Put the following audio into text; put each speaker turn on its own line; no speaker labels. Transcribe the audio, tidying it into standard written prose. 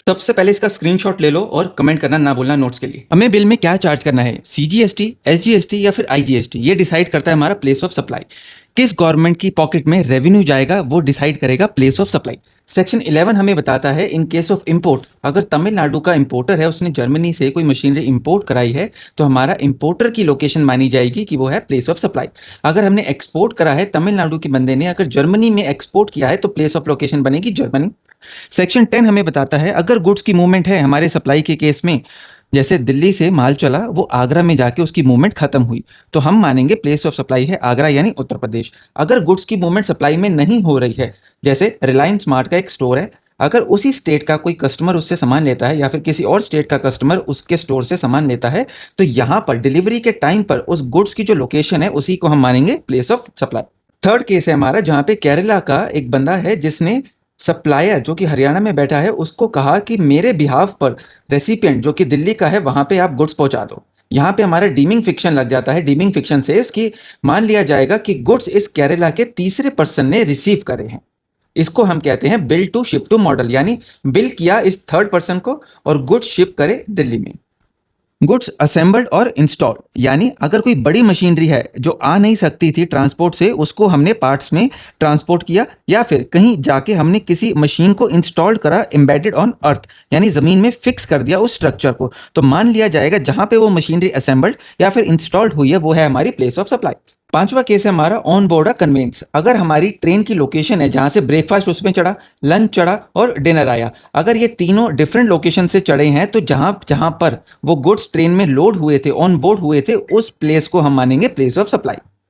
सबसे पहले इसका स्क्रीनशॉट ले लो और कमेंट करना ना भूलना नोट्स के लिए। हमें बिल में क्या चार्ज करना है, सीजीएसटी, एसजीएसटी या फिर आईजीएसटी, ये डिसाइड करता है हमारा प्लेस ऑफ सप्लाई। किस गवर्नमेंट की पॉकेट में रेवेन्यू जाएगा वो डिसाइड करेगा प्लेस ऑफ सप्लाई। सेक्शन 11 हमें बताता है इन केस ऑफ इंपोर्ट, अगर तमिलनाडु का इंपोर्टर है, उसने जर्मनी से कोई मशीनरी इंपोर्ट कराई है तो हमारा इंपोर्टर की लोकेशन मानी जाएगी कि वो है प्लेस ऑफ सप्लाई। अगर हमने एक्सपोर्ट करा है, तमिलनाडु के बंदे ने अगर जर्मनी में एक्सपोर्ट किया है तो प्लेस ऑफ लोकेशन बनेगी जर्मनी। सेक्शन 10 हमें बताता है अगर गुड्स की मूवमेंट है हमारे सप्लाई के केस में, जैसे दिल्ली से माल चला, वो आगरा में जाके उसकी मूवमेंट खत्म हुई, तो हम मानेंगे प्लेस ऑफ सप्लाई है आगरा यानी उत्तर प्रदेश। अगर गुड्स की मूवमेंट सप्लाई में नहीं हो रही है, जैसे रिलायंस स्मार्ट का एक स्टोर है, अगर उसी स्टेट का कोई कस्टमर उससे सामान लेता है या फिर किसी और स्टेट का कस्टमर उसके स्टोर से सामान लेता है, तो यहाँ पर डिलीवरी के टाइम पर उस गुड्स की जो लोकेशन है उसी को हम मानेंगे place of supply. Third case है हमारा जहाँ पे केरला का एक बंदा है जिसने सप्लायर जो कि हरियाणा में बैठा है उसको कहा कि मेरे बिहाफ पर रेसिपिएंट जो कि दिल्ली का है वहां पे आप गुड्स पहुंचा दो। यहाँ पे हमारा डीमिंग फिक्शन लग जाता है। डीमिंग फिक्शन से इसकी मान लिया जाएगा कि गुड्स इस केरला के तीसरे पर्सन ने रिसीव करे हैं। इसको हम कहते हैं bill to ship to model, यानी बिल किया इस थर्ड पर्सन को और गुड्स शिप करे दिल्ली में। गुड्स असेंबल्ड और इंस्टॉल्ड, यानी अगर कोई बड़ी मशीनरी है जो आ नहीं सकती थी ट्रांसपोर्ट से, उसको हमने पार्ट्स में ट्रांसपोर्ट किया या फिर कहीं जाके हमने किसी मशीन को इंस्टॉल्ड करा एम्बेडेड ऑन अर्थ, यानी ज़मीन में फिक्स कर दिया उस स्ट्रक्चर को, तो मान लिया जाएगा जहां पे वो मशीनरी असेंबल्ड या फिर इंस्टॉल्ड हुई है वो है हमारी प्लेस ऑफ सप्लाई। पांचवा केस है हमारा ऑन बोर्ड कन्वेंस। अगर हमारी ट्रेन की लोकेशन है जहां से ब्रेकफास्ट उसमें चढ़ा, लंच चढ़ा और डिनर आया, अगर ये तीनों डिफरेंट लोकेशन से चढ़े हैं तो जहां जहां पर वो गुड्स ट्रेन में लोड हुए थे, ऑन बोर्ड हुए थे, उस प्लेस को हम मानेंगे प्लेस ऑफ सप्लाई।